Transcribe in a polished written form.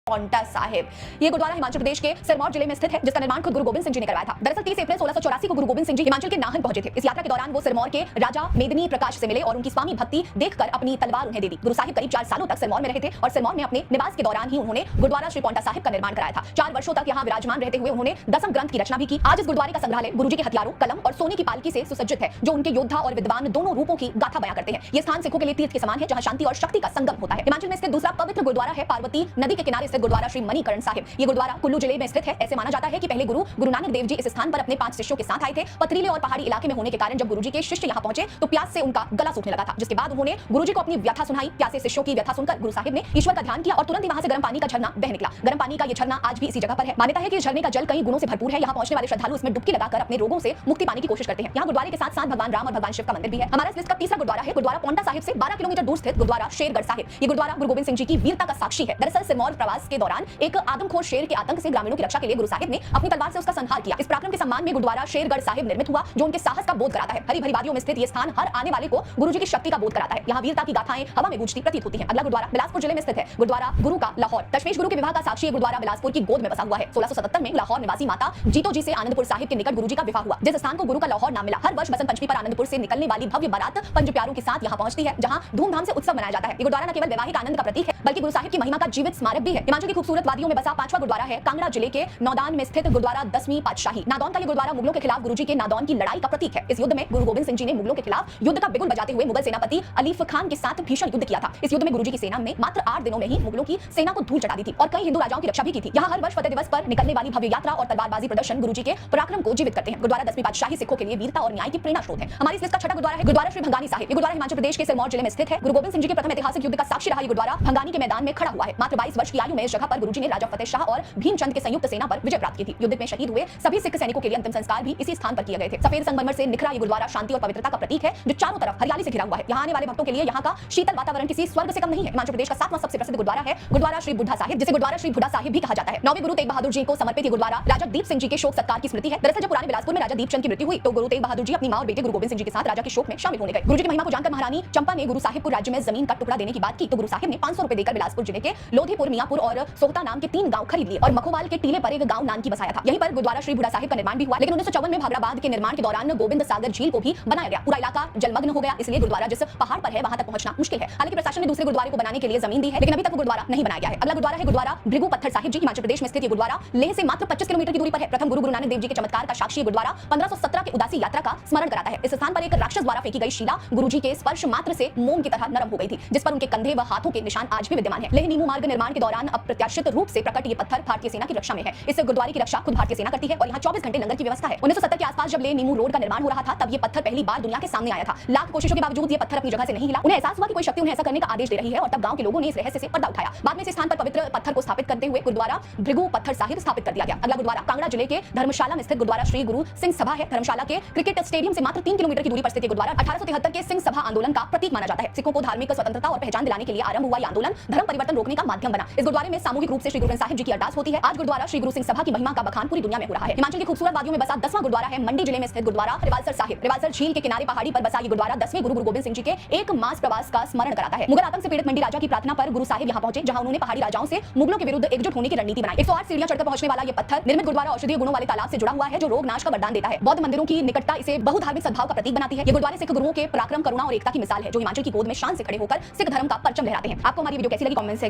पांवटा साहिब। ये गुरुद्वारा हिमाचल प्रदेश के सिरमौर जिले में स्थित है, जिसका निर्माण खुद गुरु गोबिंद सिंह जी ने करवाया था। दरअसल 30 अप्रैल 1684 को गुरु गोबिंद सिंह जी हिमाचल के नाहन पहुंचे थे। इस यात्रा के दौरान वो सिरमौर के राजा मेदिनी प्रकाश से मिले और उनकी स्वामी भक्ति देखकर अपनी तलवार उन्हें दे दी। गुरु साहिब करीब 4 सालों तक सिरमौर में रहे थे और सिरमौर में अपने निवास के दौरान ही उन्होंने गुरुद्वारा श्री पांवटा साहिब का निर्माण कराया था। 4 वर्षों तक यहाँ विराजमान रहते हुए उन्होंने दसम ग्रंथ की रचना भी की। आज इस गुरुद्वारे का संग्रहालय गुरुजी के हथियारों, कलम और सोने की पालकी से सुसज्जित है, जो उनके योद्धा और विद्वान दोनों रूपों की गाथा बयां करते हैं। ये स्थान सिखों के लिए तीर्थ के समान है, जहां शांति और शक्ति का संगम होता है। हिमाचल में स्थित दूसरा पवित्र गुरुद्वारा है पार्वती नदी के किनारे स्थित गुरुद्वारा श्री मणिकरण साहिब। ये गुरुद्वारा कुल्लू जिले में स्थित है। ऐसे माना जाता है कि पहले गुरु नानक देव जी इस स्थान पर अपने 5 शिष्यों के साथ आए थे। पथरीले और पहाड़ी इलाके में होने के कारण जब गुरुजी के शिष्य यहाँ पहुंचे तो प्यास से उनका गला सूखने लगा था, जिसके बाद उन्होंने गुरुजी को अपनी व्यथा सुनाई। प्यासे शिष्यों की व्यथा सुनकर गुरु साहिब ने ईश्वर का ध्यान किया और तुरंत ही वहां से गर्म पानी का झरना बह निकला। गर्म पानी का ये झरना आज भी इसी जगह पर है। मान्यता है कि इस झरने का जल कई गुणों से भरपूर है। यहाँ पहुंचने वाले श्रद्धालु इसमें डुबकी लगाकर अपने रोगों से मुक्ति पाने की कोशिश करते हैं। यहाँ गुरुद्वारे के साथ साथ भगवान राम और भगवान शिव का मंदिर भी है। हमारा इस लिस्ट का तीसरा गुरुद्वारा है गुरुद्वारा पांवटा साहिब से 12 किलोमीटर दूर स्थित गुरुद्वारा शेरगढ़ साहिब। ये गुरुद्वारा गुरु गोबिंद सिंह जी की वीरता का साक्षी है। दरअसल सिरमौर प्रवास के दौरान एक आदमखोर शेर के आतंक से ग्रामीणों की रक्षा के लिए गुरु साहिब ने अपनी तलवार से उसका संहार किया। इस पराक्रम के सम्मान में गुरुद्वारा शेरगढ़ साहिब निर्मित हुआ, जो उनके साहस का बोध कराता है। हरी भरी वादियों में स्थित ये स्थान हर आने वाले को गुरुजी की शक्ति का बोध कराता है। यहाँ वीरता की गाथाएं हवा में गूंजती प्रतीत होती हैं। अगला गुरुद्वारा बिलासपुर जिले में स्थित है गुरुद्वारा गुरु का लाहौर। दशमेश गुरु के विवाह का साक्षी गुरुद्वारा बिलासपुर की गोद में बसा हुआ है। 1677 में लाहौर निवासी माता जीतो जी से आनंदपुर साहिब के निकट गुरुजी का विवाह हुआ, जिस स्थान को गुरु का लाहौर नाम मिला। हर वर्ष बसंत पंचमी पर आनंदपुर से निकलने वाली भव्य बारात पंज प्यारों के साथ यहाँ पहुंचती है, जहाँ धूमधाम से उत्सव मनाया जाता है। ये गुरुद्वारा न केवल वैवाहिक आनंद का प्रतीक है, बल्कि गुरु साहिब की महिमा का जीवित स्मारक भी है। हिमाचल की खूबसूरत वादियों में बसा 5वां गुरुद्वारा है कांगड़ा जिले के नौदान में स्थित गुरुद्वारा 10वीं पातशाही। नादौन का ये गुरुद्वारा मुगलों के खिलाफ गुरुजी के नादौन की लड़ाई का प्रतीक है। इस युद्ध में गुरु गोबिंद सिंह जी ने मुगलों के खिलाफ युद्ध का बिगुल बजाते हुए मुगल सेनापति अलीफ खान के साथ भीषण युद्ध किया था। इस युद्ध में गुरुजी की सेना में मात्र 8 दिनों में ही मुगलों की सेना को धूल चटा दी थी और कई हिंदू राजाओं की रक्षा भी की थी। यहाँ हर वर्ष फतेह दिवस पर निकलने वाली भव्य यात्रा और तलवारबाजी प्रदर्शन गुरुजी के पराक्रम को जीवित करते हैं। गुरुद्वारा 10वीं पातशाही सिखों के लिए वीरता और न्याय की प्रेरणा स्रोत है। हमारी इस लिस्ट का छठा गुरुद्वारा है गुरुद्वारा श्री भंगानी साहिब। ये गुरुद्वारा हिमाचल प्रदेश के सिरमौर जिले में स्थित है। गुरु गोबिंद सिंह जी के प्रथम ऐतिहासिक युद्ध का साक्षी रहा ये गुरुद्वारा भंगानी के मैदान में खड़ा हुआ है। मात्र 22 वर्ष की आयु में इस जगह पर गुरुजी ने राजा फतेह शाह और भीमचंद के संयुक्त सेना पर विजय प्राप्त की थी। युद्ध में शहीद हुए सभी सिख सैनिकों के लिए अंतिम संस्कार भी इसी स्थान पर किए गए थे। सफेद संगमरमर से निखरा ये गुरुद्वारा शांति और पवित्रता का प्रतीक है, जो चारों तरफ हरियाली से घिरा हुआ है। यहाँ आने वाले भक्तों के लिए यहाँ का शीतल वातावरण किसी स्वर्ग से कम नहीं है। हिमाचल प्रदेश का 7वां सबसे प्रसिद्ध गुरुद्वारा है गुरुद्वारा श्री बुढ़ा साहिब, जिसे गुरुद्वारा श्री बुढ़ा साहिब भी कहा जाता है। 9वें गुरु तेग बहादुर जी को समर्पित ये गुरुद्वारा राजा दीप सिंह जी के शोक सत्कार की स्मृति है। दरअसल जब पुराने बिलासपुर में राजा दीपचंद की मृत्यु हुई तो गुरु तेग बहादुर जी अपनी मां और बेटे गुरु गोबिंद सिंह जी के साथ राजा के शोक में शामिल होने गए। गुरुजी की महिमा को जानकर महारानी चंपा ने गुरु साहिब को राज्य में जमीन का टुकड़ा देने की बात की तो गुरु साहिब ने 500 रुपए देकर बिलासपुर जिले के लोधीपुर, मियापुर और सोहता नाम के 3 गांव खरीद लिए और मखोवाल के टीले पर एक गांव नानकी बसाया था। यहीं पर गुरुद्वारा श्री बुढ़ा साहिब का निर्माण भी हुआ, लेकिन 1954 में भागराबाद के निर्माण के दौरान गोविंद सागर झील को भी बनाया गया। पूरा इलाका जलमग्न हो गया, इसलिए गुरुद्वारा जिस पहाड़ पर है वहां तक पहुंचना मुश्किल है। हालांकि प्रशासन ने दूसरे गुरुद्वारे को बनाने के लिए जमीन दी है, लेकिन अभी तक गुरुद्वारा नहीं बनाया गया है। अगला गुरुद्वारा है गुरुद्वारा भृगु पत्थर साहिब जी। हिमाचल प्रदेश में स्थित ये गुरुद्वारा लेह से मात्र 25 किलोमीटर की दूरी पर है। प्रथम गुरु नानक देव जी के चमत्कार का साक्षी गुरुद्वारा 1517 के उदासी यात्रा का स्मरण कराता है। इस स्थान पर एक राक्षस द्वारा फेंकी गई शिला गुरुजी के स्पर्श मात्र से मोम की तरह नरम हो गई थी, जिस पर उनके कंधे व हाथों के निशान आज भी विद्यमान है। लेह नीमू मार्ग निर्माण के दौरान अप्रत्याशित रूप से प्रकट ये पत्थर भारतीय सेना की रक्षा में है। इस गुरुद्वारे की रक्षा खुद भारतीय सेना करती है और यहाँ 24 घंटे लंगर की व्यवस्था है। 1970 के आसपास जब लेह नीमू रोड का निर्माण हो रहा था, तब ये पत्थर पहली बार दुनिया के सामने आया था। लाख कोशिशों के बावजूद ये पत्थर अपनी जगह से नहीं हिला। उन्हें एहसास हुआ कि कोई शक्ति उन्हें ऐसा करने का आदेश दे रही है और तब गांव के लोगों ने इस रहस्य से पर्दा उठाया। बाद में इस स्थान पर पवित्र पत्थर को स्थापित करते हुए गुरुद्वारा भृगु पत्थर साहिब स्थापित कर दिया गया। अगला गुरुद्वारा कांगड़ा जिले के धर्मशाला में स्थित गुरुद्वारा श्री गुरु सिंह सभा है। धर्मशाला के क्रिकेट स्टेडियम से मात्र 3 किलोमीटर की दूरी पर स्थित गुरुद्वारा 1873 के सिंह सभा आंदोलन का प्रतीक माना जाता है। सिखों को धार्मिक स्वतंत्रता और पहचान दिलाने के लिए आरंभ हुआ यह आंदोलन धर्म परिवर्तन रोकने का माध्यम बना। इस गुरुद्वारे में सामूहिक रूप से श्री गुरु ग्रंथ साहिब जी की अरदास होती है। आज गुरुद्वारा श्री गुरु सिंह सभा की महिमा का बखान पूरी दुनिया में हो रहा है। हिमाचल की खूबसूरत वादियों में बसा 10वां गुरुद्वारा है मंडी जिले में स्थित गुरुद्वारा रिवालसर साहिब। रिवालसर झील के किनारे पहाड़ी पर बसा ये गुरुद्वारा 10वें गुरु गोबिंद सिंह जी के 1 मास प्रवास का स्मरण कराता है। मुगल आतंक से पीड़ित मंडी राजा की प्रार्थना पर गुरु साहिब यहाँ पहुंचे, जहां उन्होंने पहाड़ी राजाओं से मुगलों के विरुद्ध एकजुट होने की रणनीति बनाई। 108 सीढ़ियां चढ़कर पहुंचने वाला ये पत्थर निर्मित गुरुद्वारा औषधीय गुणों वाले तालाब से जुड़ा हुआ है, जो रोग नाश का वरदान देता है। बौद्ध मंदिरों की निकटता इसे बहुधार्मिक सद्भाव का प्रतीक बनाती है। ये गुरुद्वारे सिख गुरुओं के पराक्रम, करुणा और एकता की मिसाल है, जो हिमाचल की गोद में शान से खड़े होकर सिख धर्म का परचम लहराते हैं। आपको हमारी वीडियो कैसी लगी कमेंट से